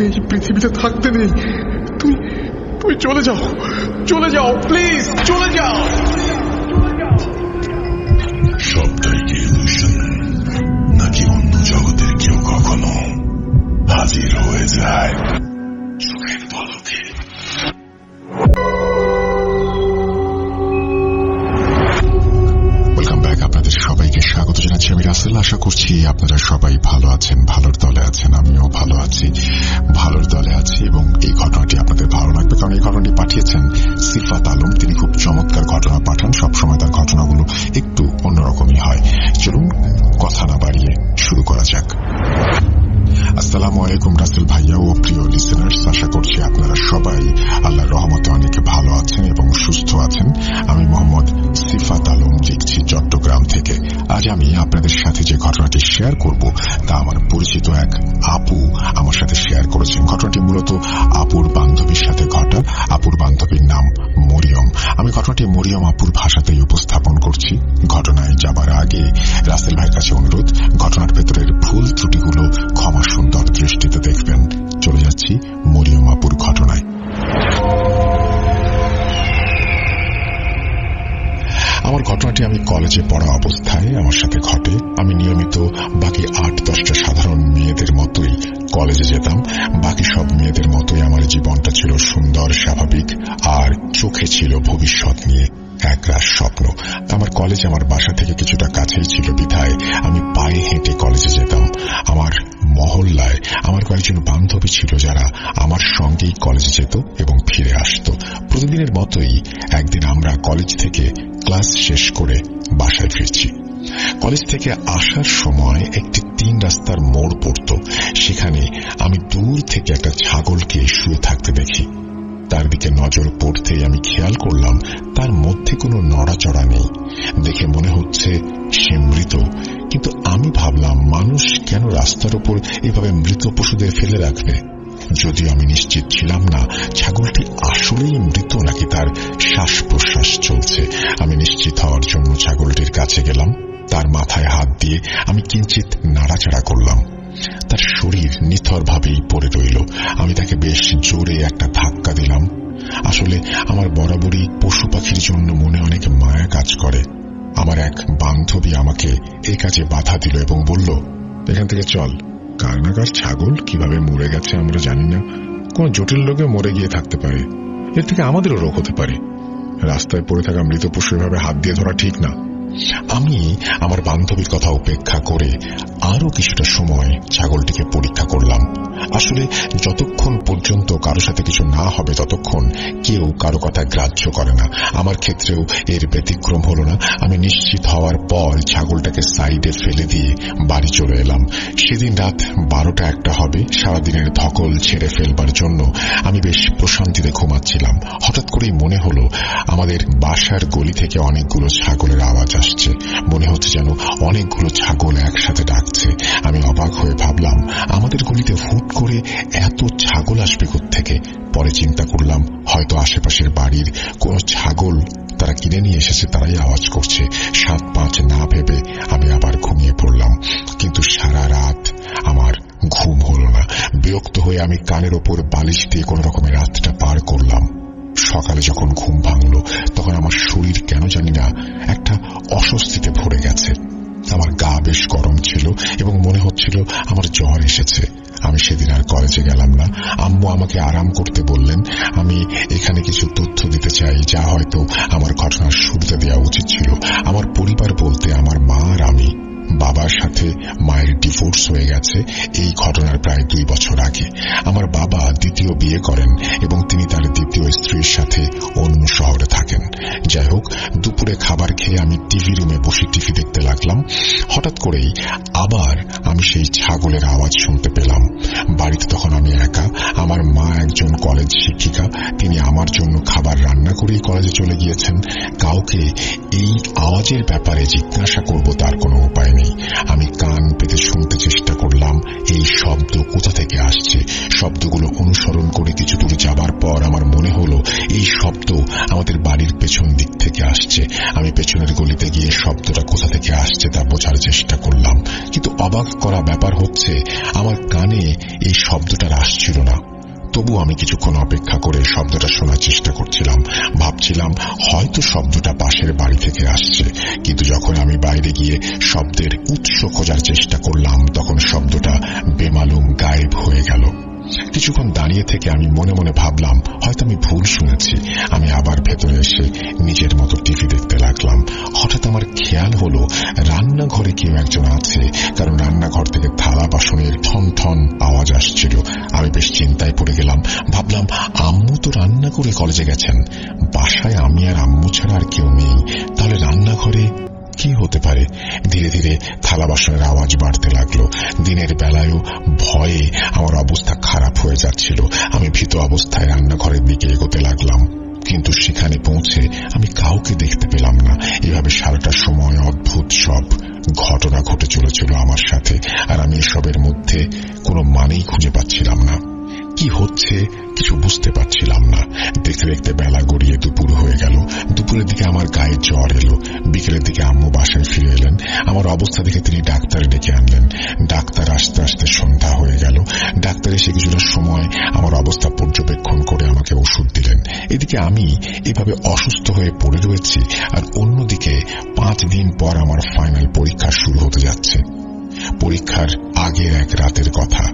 এই পৃথিবীতে থাকতে নেই। তুই চলে যাও, চলে যাও, প্লিজ চলে যাও। সবটাই কি ইলুশন, নাকি অন্য জগতের কেউ কখনো হাজির হয়ে যায় চোখের পলকে? Welcome back. আপনাদের সবাইকে স্বাগত জানাচ্ছি। আমি রাসেল। আশা করছি আপনারা সবাই ভালো আছেন, ভালোর দলে আছেন। আমিও ভালো আছি, ভালোর দলে আছি। এবং এই ঘটনাটি আপনাদের ভালো লাগবে, কারণ এই ঘটনাটি পাঠিয়েছেন সিফাত আলম। তিনি খুব চমৎকার ঘটনা পাঠান। সবসময় তার ঘটনাগুলো একটু অন্যরকমই হয়। চলুন কথা না বাড়িয়ে শুরু করা যাক। আসসালামু আলাইকুম রাসেল ভাইয়া ও প্রিয় লিসেনার্স। আশা করছি আপনারা সবাই আল্লাহর রহমতে অনেক ভালো আছেন এবং সুস্থ আছেন। আমি মোহাম্মদ সিফাত আলম, লিখছি চট্টগ্রাম থেকে। আজ আমি আপনাদের সাথে যে ঘটনাটি শেয়ার করব তা আমার পরিচিত এক আপু আমার সাথে শেয়ার করেছেন। ঘটনাটি মূলত আপুর বান্ধবীর সাথে ঘটা। আপুর বান্ধবীর নাম মরিয়ম। আমি ঘটনাটি মরিয়ম আপুর ভাষাতেই উপস্থাপন করছি। ঘটনায় যাবার আগে রাসেল ভাইয়ের কাছে অনুরোধ, ঘটনার ভেতরের ভুল ত্রুটিগুলো ক্ষমা সুন্দর দৃষ্টিতে দেখবেন। চলে যাচ্ছি মরিয়ম আপুর ঘটনায়। আমার ঘটনাটি আমি কলেজে পড়া অবস্থায় আমার সাথে ঘটে। আমি নিয়মিত বাকি 8-10টা সাধারণ মেয়েদের মতোই কলেজে যেতাম। বাকি সব মেয়েদের মতোই আমার জীবনটা ছিল সুন্দর, স্বাভাবিক, আর চোখে ছিল ভবিষ্যৎ নিয়ে একরাশ স্বপ্ন। আমার কলেজ আমার বাসা থেকে কিছুটা কাছেই ছিল বিধায় আমি পায়ে হেঁটে কলেজে যেতাম। আমার মহল্লায় আমার কয়েকজন বান্ধবী ছিল যারা আমার সঙ্গেই কলেজে যেত এবং ফিরে আসতো। প্রতিদিনের মতোই একদিন আমরা কলেজ থেকে ক্লাস শেষ করে বাসায় ফিরছি। কলেজ থেকে আসার সময় একটি 3 রাস্তার মোড় পড়ত। সেখানে আমি দূর থেকে একটা ছাগলকে শুয়ে থাকতে দেখি। তার দিকে নজর পড়তেই আমি খেয়াল করলাম তার মধ্যে কোনো নড়াচড়া নেই। দেখে মনে হচ্ছে সে মৃত। কিন্তু আমি ভাবলাম, মানুষ কেন রাস্তার উপর এভাবে মৃত পশুদের ফেলে রাখবে? যদিও আমি নিশ্চিত ছিলাম না ছাগলটি আসলেই মৃত নাকি তার শ্বাস প্রশ্বাস চলছে। আমি নিশ্চিত হওয়ার জন্য ছাগলটির কাছে গেলাম। তার মাথায় হাত দিয়ে আমি কিঞ্চিত নাড়াচাড়া করলাম। তার শরীর নিথরভাবেই পড়ে রইল। আমি তাকে বেশ জোরে একটা ধাক্কা দিলাম। আসলে আমার বরাবরই পশু পাখির জন্য মনে অনেক মায়া কাজ করে। আমার এক বান্ধবী আমাকে এই কাজে বাধা দিল এবং বলল, এখান থেকে চল। কার না কার ছাগল কিভাবে মরে গেছে আমরা জানি না। কোন জটিল রোগে মরে গিয়ে থাকতে পারে। এর থেকে আমাদেরও রোগ হতে পারে। রাস্তায় পড়ে থাকা মৃত পশু এভাবে হাত দিয়ে ধরা ঠিক না। আমি আমার বান্ধবীর কথা উপেক্ষা করে আরো কিছুটা সময় ছাগলটিকে পরীক্ষা করলাম। আসলে যতক্ষণ পর্যন্ত কারো সাথে কিছু না হবে ততক্ষণ কেউ কারো কথা গ্রাহ্য করে না। আমার ক্ষেত্রেও এর ব্যতিক্রম হলো না। আমি নিশ্চিত হওয়ার পর ছাগলটাকে সাইডে ফেলে দিয়ে বাড়ি চলে এলাম। সেদিন রাত 12টা-1টা হবে। সারাদিনের ধকল ছেড়ে ফেলবার জন্য আমি বেশ প্রশান্তিতে ঘুমাচ্ছিলাম। হঠাৎ করেই মনে হলো আমাদের বাসার গলি থেকে অনেকগুলো ছাগলের আওয়াজ আসছে। মনে হচ্ছে যেন অনেকগুলো ছাগল একসাথে ডাকছে। আমি অবাক হয়ে ভাবলাম, আমাদের গলিতে হুট করে এত ছাগল আসবে কোত্থেকে? পরে চিন্তা করলাম হয়তো আশেপাশের বাড়ির কোনো ছাগল তারা কিনে নিয়ে এসেছে, তারাই আওয়াজ করছে। 7-5 না ভেবে আমি আবার ঘুমিয়ে পড়লাম। কিন্তু সারা রাত আমার ঘুম হলো না। বিরক্ত হয়ে আমি কানের ওপর বালিশ দিয়ে কোন রকমের রাতটা পার করলাম। সকালে যখন ঘুম ভাঙলো তখন আমার শরীর কেন জানি না একটা অস্বস্তিতে ভরে গেছে। আমার গা বেশ গরম ছিল এবং মনে হচ্ছিল আমার জ্বর এসেছে। আমি সেদিন আর কলেজে গেলাম না। আম্মু আমাকে আরাম করতে বললেন। আমি এখানে কিছু তথ্য দিতে চাই যা হয়তো আমার ঘটনার শুরুতে দেওয়া উচিত ছিল। আমার পরিবার বলতে আমার মা আর আমি। বাবার সাথে মায়ের ডিভোর্স হয়ে গেছে এই ঘটনার প্রায় 2 বছর আগে। আমার বাবা দ্বিতীয় বিয়ে করেন এবং তিনি তার দ্বিতীয় স্ত্রীর সাথে অন্য শহরে থাকেন। যাই হোক, দুপুরে খাবার খেয়ে আমি টিভি রুমে বসে টিভি দেখতে লাগলাম। হঠাৎ করেই আবার আমি সেই ছাগলের আওয়াজ শুনতে পেলাম। বাড়িতে তখন আমি একা। আমার মা একজন কলেজ শিক্ষিকা। তিনি আমার জন্য খাবার রান্না করেই কলেজে চলে গিয়েছেন। কাউকে এই আওয়াজের ব্যাপারে জিজ্ঞাসা করব তার কোনো উপায় নেই। আমি কান পেতে শুনতে চেষ্টা করলাম এই শব্দ কোথা থেকে আসছে। শব্দগুলো অনুসরণ করে কিছু দূর যাবার পর আমার মনে হলো এই শব্দ আমাদের বাড়ির পেছন দিক থেকে আসছে। আমি পেছনের গলিতে গিয়ে শব্দটা কোথা থেকে আসছে তা বোঝার চেষ্টা করলাম, কিন্তু অবাক অবাক করা ব্যাপার হচ্ছে আমার কানে এই শব্দটা আসছিল না। তবু আমি কিছুক্ষণ অপেক্ষা করে শব্দটা শোনার চেষ্টা করছিলাম। ভাবছিলাম হয়তো শব্দটা পাশের বাড়ি থেকে আসছে, কিন্তু যখন আমি বাইরে গিয়ে শব্দের উৎস খোঁজার চেষ্টা করলাম তখন শব্দটা বেমালুম গায়েব হয়ে গেল। কিছুক্ষণ দাঁড়িয়ে থেকে আমি মনে মনে ভাবলাম হয়তো আমি ভুল শুনেছি। আমি আবার ভেতরে এসে নিজের মতো টিভি দেখতে লাগলাম। হঠাৎ আমার খেয়াল হলো রান্নাঘরে কেউ একজন আছে, কারণ রান্নাঘর থেকে থালা বাসনের ঠন ঠন আওয়াজ আসছিল। আমি বেশ চিন্তায় পড়ে গেলাম। ভাবলাম আম্মু তো রান্না করে কলেজে গেছেন, বাসায় আমি আর আম্মু ছাড়া আর কেউ নেই, তাহলে রান্নাঘরে কি হতে পারে? ধীরে ধীরে থালা বাসনের আওয়াজ বাড়তে লাগলো। দিনের বেলায়ও ভয়ে আমার অবস্থা খারাপ হয়ে যাচ্ছিল। আমি ভীত অবস্থায় রান্নাঘরের দিকে এগোতে লাগলাম, কিন্তু সেখানে পৌঁছে আমি কাউকে দেখতে পেলাম না। এভাবে সারাটা সময় অদ্ভুত সব ঘটনা ঘটে চলেছিল আমার সাথে, আর আমি এসবের মধ্যে কোনো মানেই খুঁজে পাচ্ছিলাম না। কি হচ্ছে কিছু বুঝতে পারছিলাম না। দেখতে দেখতে বেলা গড়িয়ে দুপুর হয়ে গেল। দুপুরের দিকে আমার গায়ে জ্বর এলো। বিকেলের দিকে আম্মু বাসায় ফিরে এলেন। আমার অবস্থা দেখে তিনি ডাক্তার ডেকে আনলেন। ডাক্তার আসতে আসতে সন্ধ্যা হয়ে গেল। ডাক্তার এসে কিছুটা সময় আমার অবস্থা পর্যবেক্ষণ করে আমাকে ওষুধ দিলেন। এদিকে আমি এভাবে অসুস্থ হয়ে পড়ে রয়েছি, আর অন্যদিকে 5 দিন পর আমার ফাইনাল পরীক্ষা শুরু হতে যাচ্ছে। পরীক্ষার আগের এক রাতের কথা।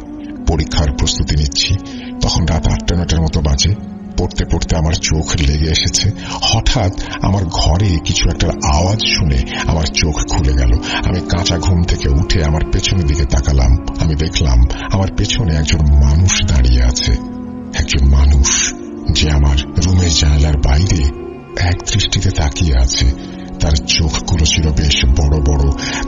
পরীক্ষার প্রস্তুতি নিচ্ছি। তখন রাত 8-9টার মতো বাজে। পড়তে পড়তে আমার চোখ লেগে এসেছে। হঠাৎ আমার ঘরে কিছু একটা আওয়াজ শুনে আমার চোখ খুলে গেল। আমি কাঁচা ঘুম থেকে উঠে আমার পেছনের দিকে তাকালাম। আমি দেখলাম আমার পেছনে একজন মানুষ দাঁড়িয়ে আছে। একজন মানুষ যে আমার রুমের জানালার বাইরে এক দৃষ্টিতে তাকিয়ে আছে। তার চোখগুলো ছিল বেশ বড় বড়,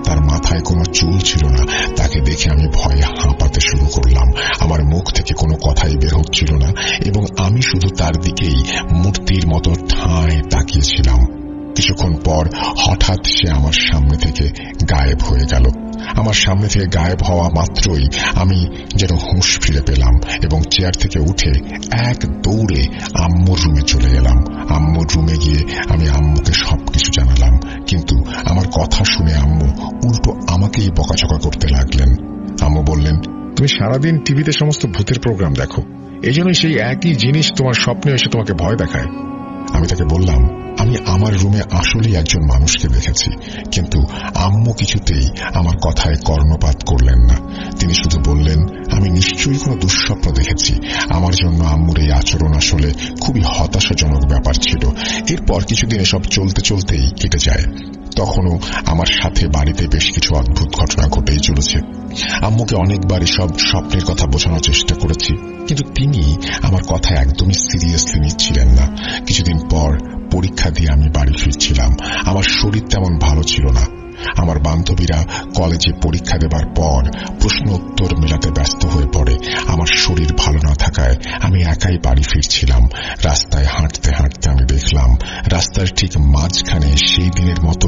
তার মাথায় কোনো চুল ছিল না। তাকে দেখে আমি ভয়ে হাঁপাতে শুরু করলাম। আমার মুখ থেকে কোনো কথাই বের হচ্ছিল না, এবং আমি শুধু তার দিকেই মূর্তির মতো ঠায় তাকিয়েছিলাম। কিছুক্ষণ পর হঠাৎ সে আমার সামনে থেকে গায়েব হয়ে গেল। আমার সামনে থেকে গায়েব হওয়া মাত্রই আমি যেন হুঁশ ফিরে পেলাম, এবং চেয়ার থেকে উঠে এক দৌড়ে আম্মুর রুমে চলে গেলাম। আম্মুর রুমে গিয়ে আমি আম্মুকে সবকিছু জানালাম, কিন্তু আমার কথা শুনে আম্মু উল্টো আমাকেই বকাঝকা করতে লাগলেন। আম্মু বললেন, তুমি সারাদিন টিভিতে সমস্ত ভূতের প্রোগ্রাম দেখো, এই জন্যই সেই একই জিনিস তোমার স্বপ্নে এসে তোমাকে ভয় দেখায়। আমি তাকে বললাম, আমি আমার রুমে আসলেই একজন মানুষকে দেখেছি, কিন্তু আম্মু কিছুতেই আমার কথায় কর্ণপাত করলেন না। তিনি শুধু বললেন, আমি নিশ্চয়ই কোনো দুঃস্বপ্ন দেখেছি। আমার জন্য আম্মুর এই আচরণ আসলে খুবই হতাশাজনক ব্যাপার ছিল। এরপর কিছুদিন এসব চলতে চলতেই কেটে যায়। তখনও আমার সাথে বাড়িতে বেশ কিছু অদ্ভুত ঘটনা ঘটেই চলেছে। আম্মুকে অনেকবার এসব স্বপ্নের কথা বোঝানোর চেষ্টা করেছি, কিন্তু তিনি আমার কথা একদমই সিরিয়াসলি নিচ্ছিলেন না। কিছুদিন পর পরীক্ষা দিয়ে আমি বাড়ি ফিরছিলাম। আমার শরীর তেমন ভালো ছিল না। আমার বান্ধবীরা কলেজে পরীক্ষা দেবার পর প্রশ্ন উত্তর মেলাতে ব্যস্ত হয়ে পড়ে। আমার শরীর ভালো না থাকায় আমি একাই বাড়ি ফিরছিলাম। রাস্তায় হাঁটতে হাঁটতে আমি দেখলাম রাস্তার ঠিক মাঝখানে সেই দিনের মতো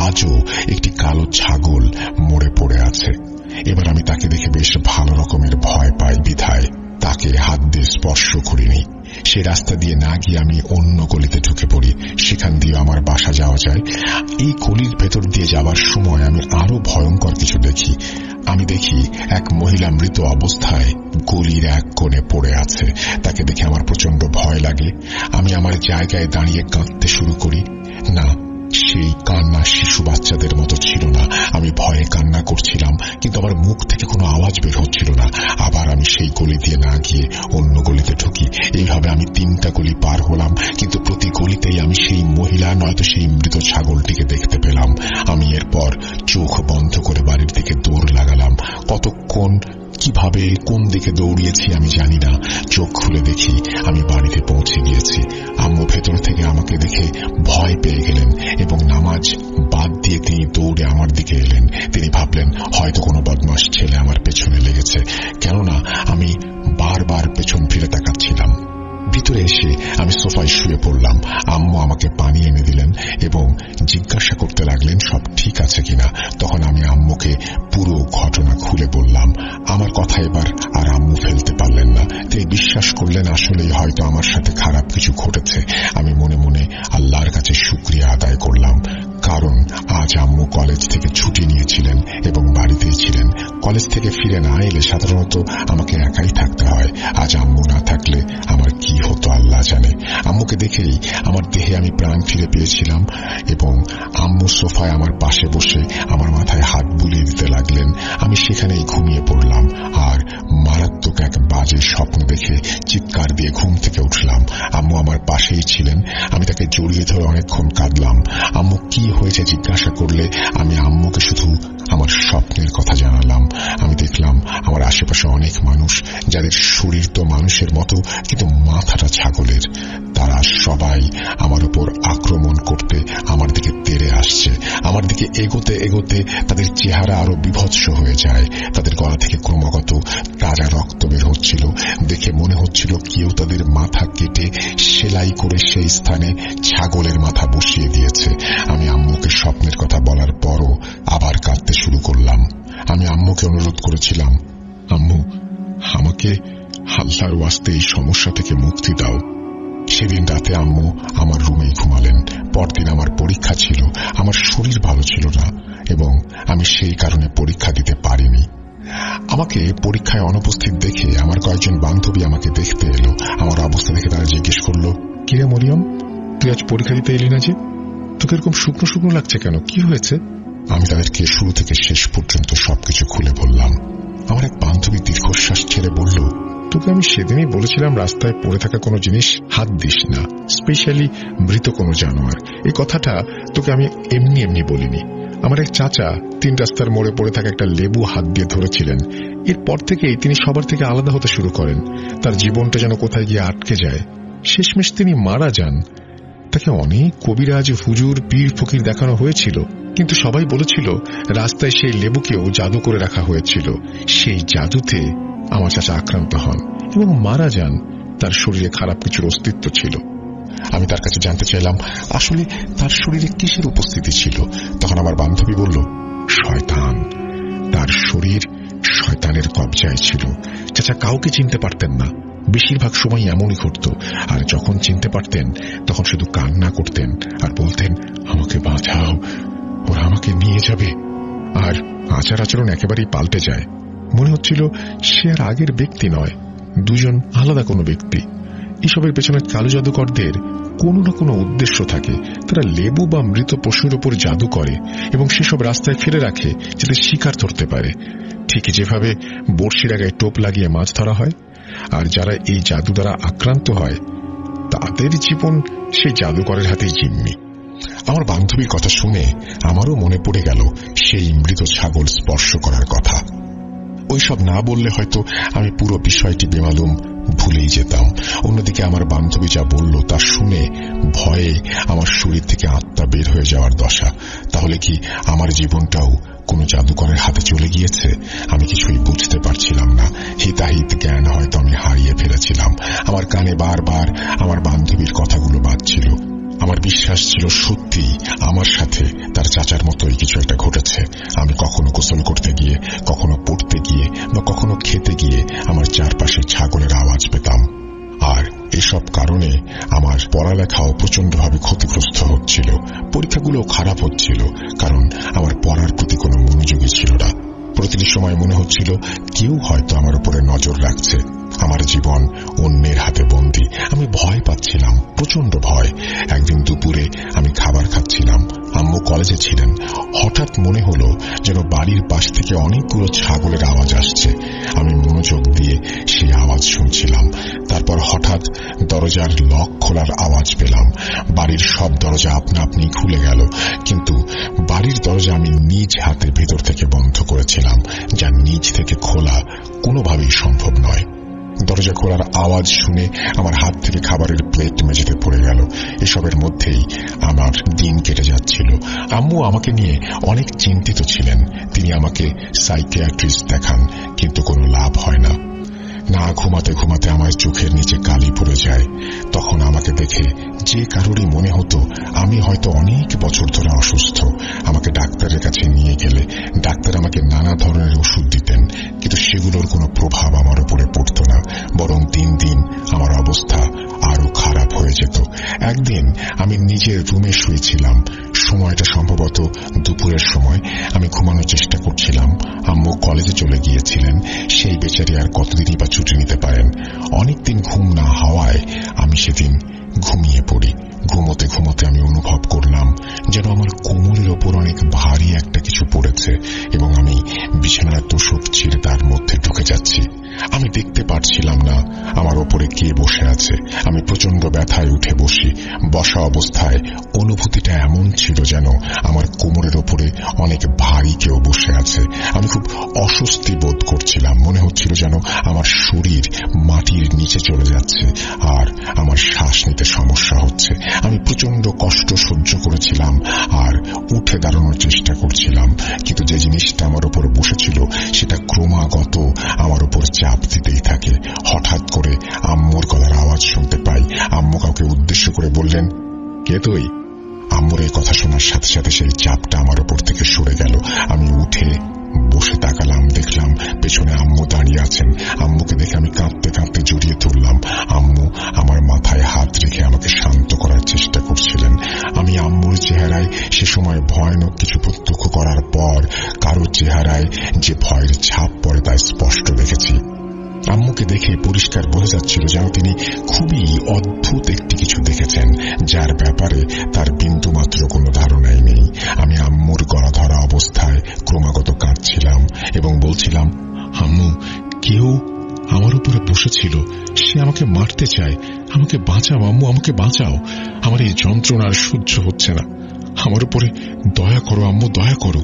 আজও একটি কালো ছাগল মরে পড়ে আছে। এবার আমি তাকে দেখে বেশ ভালো রকমের ভয় পাই বিধায় তাকে হাত দিয়ে স্পর্শ করিনি। সে রাস্তা দিয়ে না গিয়ে আমি অন্য গলিতে ঢুকে পড়ি। সেখান দিয়ে আমার বাসা যাওয়া যায়। এই গলির ভেতর দিয়ে যাওয়ার সময় আমি আরো ভয়ঙ্কর কিছু দেখি। আমি দেখি এক মহিলা মৃত অবস্থায় গলির এক কোণে পড়ে আছে। তাকে দেখে আমার প্রচন্ড ভয় লাগে। আমি আমার জায়গায় দাঁড়িয়ে কাঁদতে শুরু করি। না, সেই কান্না শিশু বাচ্চাদের মতো ছিল না। আমি ভয়ে কান্না করছিলাম, কিন্তু আমার মুখ থেকে কোনো আওয়াজ বের হচ্ছিল না। আবার আমি সেই গলি দিয়ে না গিয়ে অন্য গলিতে ঢুকি। এইভাবে আমি 3টা গলি পার হলাম, কিন্তু প্রতি গলিতেই আমি সেই মহিলা নয়তো সেই মৃত ছাগলটিকে দেখতে পেলাম। আমি এরপর চোখ বন্ধ করে বাড়ির দিকে দৌড় লাগালাম। কতক্ষণ কিভাবে কোন দিকে দৌড়িয়েছি আমি জানি না। চোখ খুলে দেখি আমি বাড়িতে পৌঁছে গিয়েছি। আম্মু ভেতর থেকে আমাকে দেখে ভয় পেয়ে গেলেন, এবং নামাজ বাদ দিয়ে তিনি দৌড়ে আমার দিকে এলেন। তিনি ভাবলেন হয়তো কোনো বদমাশ ছেলে আমার পেছনে লেগেছে, কেননা আমি বারবার পেছন ফিরে তাকাচ্ছিলাম। ভিতরে এসে আমি সোফায় শুয়ে পড়লাম। আম্মু আমাকে পানি এনে দিলেন এবং জিজ্ঞাসা করতে লাগলেন সব ঠিক আছে কিনা। তখন আমি আম্মুকে পুরো ঘটনা খুলে বললাম। আমার কথা এবার আর আম্মু ফেলতে পারলেন না। তিনি বিশ্বাস করলেন আসলেই হয়তো আমার সাথে খারাপ কিছু ঘটেছে। আমি মনে মনে আল্লাহর কাছে শুকরিয়া আদায় করলাম, কারণ আজ আম্মু কলেজ থেকে ছুটি নিয়েছিলেন এবং বাড়িতেই ছিলেন। কলেজ থেকে ফিরে না এলে সাধারণত আমাকে একাই থাকতে হয়। আজ আম্মু না থাকলে আমার কি হতো আল্লাহ জানে। আম্মুকে দেখেই আমার দেহে আমি প্রাণ ফিরে পেয়েছিলাম এবং আম্মু সোফায় আমার পাশে বসে আমার মাথায় হাত বুলিয়ে দিতে লাগলেন। আমি সেখানেই ঘুমিয়ে পড়লাম আর মারাত্মক এক বাজে স্বপ্ন দেখে চিৎকার দিয়ে ঘুম থেকে উঠলাম। আম্মু আমার পাশেই ছিলেন। আমি তাকে জড়িয়ে ধরে অনেকক্ষণ কাঁদলাম। আম্মু কি হয়েছে জিজ্ঞাসা করলে আমি আম্মুকে শুধু আমার স্বপ্নের কথা জানালাম। আমি দেখলাম আমার আশেপাশে অনেক মানুষ, যাদের শরীর তো মানুষের মতো কিন্তু মাথাটা ছাগলের। তারা সবাই আমার উপর আক্রমণ করতে আমার দিকে তেড়ে আসছে। আমার দিকে এগোতে এগোতে তাদের চেহারা আরো বিভৎস হয়ে যায়। তাদের গলা থেকে ক্রমাগত তাজা রক্ত বের হচ্ছিল। দেখে মনে হচ্ছিল কেউ তাদের মাথা কেটে সেলাই করে সেই স্থানে ছাগলের মাথা বসিয়ে দিয়েছে। আমি আম্মুকে স্বপ্নের কথা বলার পরও আবার কাঁদতে শুরু করলাম। আমি আম্মুকে অনুরোধ করেছিলাম, আম্মু, আমাকে আল্লাহর ওয়াস্তে এই সমস্যা থেকে মুক্তি দাও। সেদিন রাতে আম্মু আমার রুমেই ঘুমালেন। পরদিন আমার পরীক্ষা ছিল। আমার শরীর ভালো ছিল না এবং আমি সেই কারণে পরীক্ষা দিতে পারিনি। আমাকে পরীক্ষায় অনুপস্থিত দেখে আমার কয়েকজন বান্ধবী আমাকে দেখতে এলো। আমার অবস্থা দেখে তারা জিজ্ঞেস করলো, কিরে মরিয়ম, তুই আজ পরীক্ষা দিতে এলি না যে? তোকে এরকম শুকনো শুকনো লাগছে কেন? কি হয়েছে? আমি তাদেরকে শুরু থেকে শেষ পর্যন্ত সবকিছু খুলে বললাম। আমার এক বান্ধবী দীর্ঘশ্বাস ছেড়ে বলল, তোকে আমি সেদিনই বলেছিলাম রাস্তায় পড়ে থাকা কোনো জিনিস হাত দিস না, স্পেশালি মৃত কোনো জানোয়ার। এই কথাটা তোকে আমি এমনি এমনি বলিনি। আমার এক চাচা 3 রাস্তার মোড়ে পড়ে থাকা একটা লেবু হাত দিয়ে ধরেছিলেন। এরপর থেকেই তিনি সবার থেকে আলাদা হতে শুরু করেন। তার জীবনটা যেন কোথায় গিয়ে আটকে যায়। শেষমেশ তিনি মারা যান। তাকে অনেক কবিরাজ, হুজুর, পীর ফকির দেখানো হয়েছিল, কিন্তু সবাই বলেছিল রাস্তায় সেই লেবুকেও জাদু করে রাখা হয়েছিল। সেই জাদুতে আমার চাচা আক্রান্ত হন এবং মারা যান। তার শরীরে খারাপ কিছুর অস্তিত্ব ছিল। আমি তার কাছে জানতে চাইলাম আসলে তার শরীরে কিসের উপস্থিতি ছিল। তখন আমার বান্ধবী বলল, শয়তান। তার শরীর শয়তানের কবজায় ছিল। চাচা কাউকে চিনতে পারতেন না। বেশিরভাগ সময় এমনই ঘটত। আর যখন চিনতে পারতেন তখন শুধু কান্না করতেন আর বলতেন, আমাকে বাঁচাও, ওরা আমাকে নিয়ে যাবে। আর আচার আচরণ একেবারেই পাল্টে যায়। মনে হচ্ছিল সে আর আগের ব্যক্তি নয়, দুজন আলাদা কোনো ব্যক্তি। এসবের পেছনে কালো জাদুকরদের কোনো না কোনো উদ্দেশ্য থাকে। তারা লেবু বা মৃত পশুর উপর জাদু করে এবং সেসব রাস্তায় ফেলে রাখে যাতে শিকার ধরতে পারে। ঠিক যেভাবে বড়শির আগায় টোপ লাগিয়ে মাছ ধরা হয়। আর যারা এই জাদু দ্বারা আক্রান্ত হয় তাদের জীবন সেই জাদুকরের হাতেই জিম্মি। আমার বান্ধবীর কথা শুনে আমারও মনে পড়ে গেল সেই মৃত ছাগল স্পর্শ করার কথা। ওইসব না বললে হয়তো আমি পুরো বিষয়টি বেমালুম ভুলেই যেতাম। অন্যদিকে আমার বান্ধবী যা বলল তা শুনে ভয়ে আমার শরীর থেকে আত্মা বের হয়ে যাওয়ার দশা। তাহলে কি আমার জীবনটাও কোনো জাদুকরের হাতে চলে গিয়েছে? আমি কিছুই বুঝতে পারছিলাম না। হিতাহিত জ্ঞান হয়তো আমি হারিয়ে ফেলেছিলাম। আমার কানে বারবার আমার বান্ধবীর কথাগুলো বাজছিল। আমার বিশ্বাস ছিল সত্যি আমার সাথে তার চাচার মতোই কিছু একটা ঘটেছে। আমি কখনো গোসল করতে গিয়ে, কখনো পড়তে গিয়ে বা কখনো খেতে গিয়ে আমার চারপাশে ছাগলের আওয়াজ পেতাম। আর এসব কারণে আমার পড়ালেখাও প্রচন্ডভাবে ক্ষতিগ্রস্ত হচ্ছিল। পরীক্ষাগুলো খারাপ হচ্ছিল কারণ আমার পড়ার প্রতি কোনো মনোযোগী ছিল না। প্রতিটি সময় মনে হচ্ছিল কেউ হয়তো আমার উপরে নজর রাখছে। আমার জীবন অন্যের হাতে বন্দী। আমি ভয় পাচ্ছিলাম, প্রচন্ড ভয়। একদিন দুপুরে আমি খাবার খাচ্ছিলাম। আম্মু কলেজে ছিলেন। হঠাৎ মনে হলো যেন বাড়ির পাশ থেকে অনেকগুলো ছাগলের আওয়াজ আসছে। আমি মনোযোগ দিয়ে সেই আওয়াজ শুনছিলাম। তারপর হঠাৎ দরজার লক খোলার আওয়াজ পেলাম। বাড়ির সব দরজা আপনা আপনি খুলে গেল, কিন্তু বাড়ির দরজা আমি নিজ হাতে ভেতর থেকে বন্ধ করেছিলাম, যা নিজ থেকে খোলা কোনোভাবেই সম্ভব নয়। দরজা খোলার আওয়াজ শুনে আমার হাত থেকে খাবারের প্লেট মেঝেতে পড়ে গেল। এসবের মধ্যেই আমার দিন কেটে যাচ্ছিল। আম্মু আমাকে নিয়ে অনেক চিন্তিত ছিলেন। তিনি আমাকে সাইকিয়াট্রিস্ট দেখান, কিন্তু কোনো লাভ হয় না। না ঘুমাতে ঘুমাতে আমার চোখের নিচে কালি পড়ে যায়। তখন আমাকে দেখে যে কারোরই মনে হতো আমি হয়তো অনেক বছর ধরে অসুস্থ। আমাকে ডাক্তারের কাছে নিয়ে গেলে ডাক্তার আমাকে নানা ধরনের ওষুধ দিতেন, কিন্তু সেগুলোর কোনো প্রভাব আমার উপরে পড়ত না। বরং দিন দিন আমার অবস্থা আরো খারাপ হয়ে যেত। একদিন আমি নিজের রুমে শুয়েছিলাম। সময়টা সম্ভবত দুপুরের সময়। আমি ঘুমানোর চেষ্টা করছিলাম। আম্মু কলেজে চলে গিয়েছিলেন। সেই বেচারি আর কতদিনই বা ছুটি নিতে পারেন। অনেকদিন ঘুম না হওয়ায় আমি সেদিন ঘুমিয়ে পড়ি। ঘুমোতে ঘুমোতে আমি অনুভব করলাম যেন আমার কোমরের ওপর অনেক ভারী একটা কিছু পড়েছে এবং আমি বিছানার তোষক ছিঁড়ে তার মধ্যে ঢুকে যাচ্ছি। আমি দেখতে পারছিলাম না আমার ওপরে কে বসে আছে। আমি প্রচন্ড ব্যথায় উঠে বসি। বসা অবস্থায় অনুভূতিটা এমন ছিল যেন আমার কোমরের ওপরে অনেক ভারী কেউ বসে আছে। আমি খুব অস্বস্তি বোধ করছিলাম। মনে হচ্ছিল যেন আমার শরীর মাটির নিচে চলে যাচ্ছে আর আমার শ্বাস নিতে সমস্যা হচ্ছে। আমি প্রচন্ড কষ্ট সহ্য করেছিলাম আর উঠে দাঁড়ানোর চেষ্টা করছিলাম, কিন্তু যে জিনিসটা আমার উপর বসেছিল সেটা ক্রমাগত আমার উপর চাপ দিতেই থাকে। হঠাৎ করে আম্মুর গলার আওয়াজ শুনতে পাই। আম্মু কাউকে উদ্দেশ্য করে বললেন, কে তুই? আম্মুর এই কথা শোনার সাথে সাথে সেই চাপটা আমার উপর থেকে সরে গেল। আমি উঠে বসে তাকালাম, দেখলাম পেছনে আম্মু দাঁড়িয়ে আছেন। আম্মুকে দেখে আমি কাঁদতে কাঁদতে জড়িয়ে ধরলাম। আম্মু আমার মাথায় হাত রেখে আমাকে শান্ত করার চেষ্টা করছিলেন। আমি আম্মুর চেহারায় সে সময় ভয়ানক কিছু প্রত্যক্ষ করার পর কারো চেহারায় যে ভয়ের ছাপ পড়ে তা স্পষ্ট দেখেছি। আম্মুকে দেখে পরিষ্কার বোঝা যাচ্ছিল যেন তিনি খুবই অদ্ভুত একটি কিছু দেখেছেন, যার ব্যাপারে তার বিন্দুমাত্র কোনো ধারণাই নেই। আমি আম্মুর গলা ধরা অবস্থায় ক্রমাগত কাঁদছিলাম এবং বলছিলাম, আম্মু, কেউ আমার উপরে বসেছিল, সে আমাকে মারতে চায়, আমাকে বাঁচাও আম্মু, আমাকে বাঁচাও, আমার এই যন্ত্রণা আর সহ্য হচ্ছে না, আমার উপরে দয়া করো আম্মু, দয়া করো।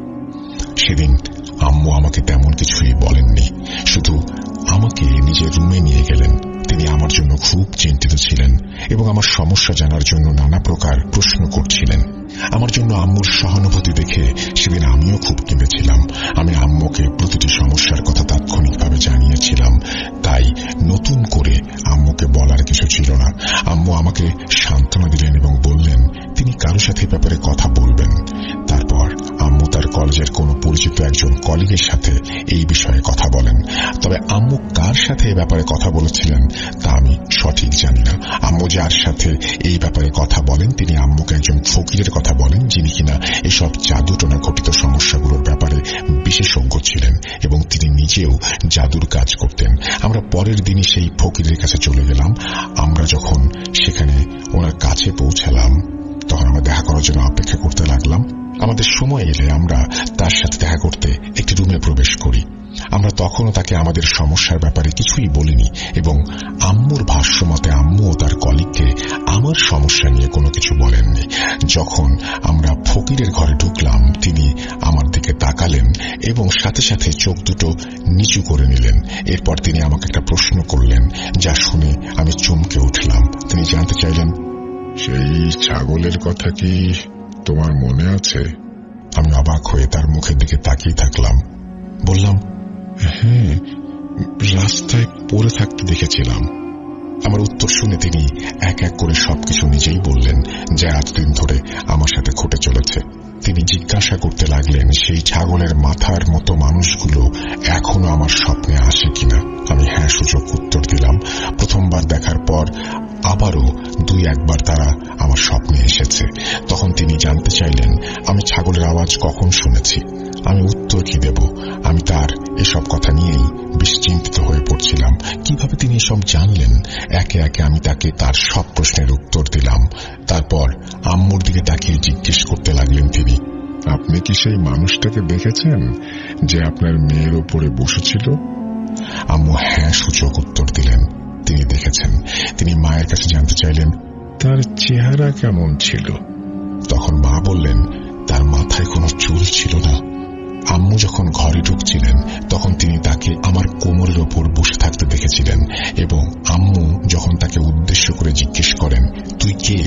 সেদিন আম্মু আমাকে তেমন কিছুই বলেননি, শুধু আমাকে নিজের রুমে নিয়ে গেলেন। তিনি আমার জন্য খুব চিন্তিত ছিলেন এবং আমার সমস্যা জানার জন্য নানা প্রকার প্রশ্ন করছিলেন। আমার জন্য আম্মুর সহানুভূতি দেখে সেদিন আমিও খুব কেঁদেছিলাম। আমি আম্মুকে প্রতিটি সমস্যার কথা তাৎক্ষণিকভাবে জানিয়েছিলাম, তাই নতুন করে আম্মুকে বলার কিছু ছিল না। আম্মু আমাকে সান্ত্বনা দিলেন এবং বললেন তিনি কারো সাথে ব্যাপারে কথা বলবেন। তারপর আম্মু তার কলেজের কোনো পরিচিত একজন কলিগের সাথে এই বিষয়ে কথা বলেন। তবে আম্মু কার সাথে এই ব্যাপারে কথা বলেছিলেন তা আমি সঠিক জানি না। আম্মু যার সাথে এই ব্যাপারে কথা বলেন তিনি আম্মুকে একজন ফকিরের কথা বলেন, যিনি কিনা এসব জাদুটোনা ঘটিত সমস্যাগুলোর ব্যাপারে বিশেষজ্ঞ ছিলেন এবং তিনি নিজেও জাদুর কাজ করতেন। আমরা পরের দিনই সেই ফকিরের কাছে চলে গেলাম। আমরা যখন সেখানে ওনার কাছে পৌঁছালাম তখন আমরা দেখা করার জন্য অপেক্ষা করতে লাগলাম। আমাদের সময় এলে আমরা তার সাথে দেখা করতে একটি রুমে প্রবেশ করি। আমরা তখনও তাকে আমাদের সমস্যার ব্যাপারে কিছুই বলিনি এবং আম্মুর ভাষ্য মতে আম্মু ও তার কলিগকে আমার সমস্যা নিয়ে কোনো কিছু বলেননি। যখন আমরা ফকিরের ঘরে ঢুকলাম তিনি আমার দিকে তাকালেন এবং সাথে সাথে চোখ দুটো নিচু করে নিলেন। এরপর তিনি আমাকে একটা প্রশ্ন করলেন, যা শুনে আমি চমকে উঠলাম। তিনি জানতে চাইলেন, সেই ছাগলের কথা কি তোমার মনে আছে? আমি অবাক হয়ে তার মুখের দিকে তাকিয়ে থাকলাম। বললাম, হ্যাঁ, রাস্তায় পড়ে থাকতে দেখেছিলাম। আমার উত্তর শুনে তিনি এক এক করে সবকিছু নিজেই বললেন যা এতদিন ধরে আমার সাথে ঘটে চলেছে। তিনি জিজ্ঞাসা করতে লাগলেন সেই ছাগলের মাথার মতো মানুষগুলো এখনো আমার স্বপ্নে আসে কিনা। আমি হ্যাঁ সূচক উত্তর দিলাম। প্রথমবার দেখার পর আবারও দুই একবার তারা আমার স্বপ্নে এসেছে। তখন তিনি জানতে চাইলেন আমি ছাগলের আওয়াজ কখন শুনেছি। আমি উত্তর কি দেব? আমি তার এসব কথা নিয়েই বেশ চিন্তিত হয়ে পড়ছিলাম। কিভাবে তিনি এসব জানলেন? একে একে আমি তাকে তার সব প্রশ্নের উত্তর দিলাম। তারপর আম্মুর দিকে তাকিয়ে জিজ্ঞেস করতে লাগলেন তিনি, আপনি কি সেই মানুষটাকে দেখেছেন যে আপনার মেয়ের ওপরে বসেছিল? আম্মু হ্যাঁ সূচক উত্তর দিলেন। তিনি দেখেছেন। তিনি মায়ের কাছে জানতে চাইলেন তার চেহারা কেমন ছিল। তখন মা বললেন তার মাথায় কোনো চুল ছিল না। আম্মু যখন ঘরে ঢুকছিলেন তখন তিনি তাকে আমার কোমরের ওপর বসে থাকতে দেখেছিলেন এবং আম্মু যখন তাকে উদ্দেশ্য করে জিজ্ঞেস করেন তুই কে,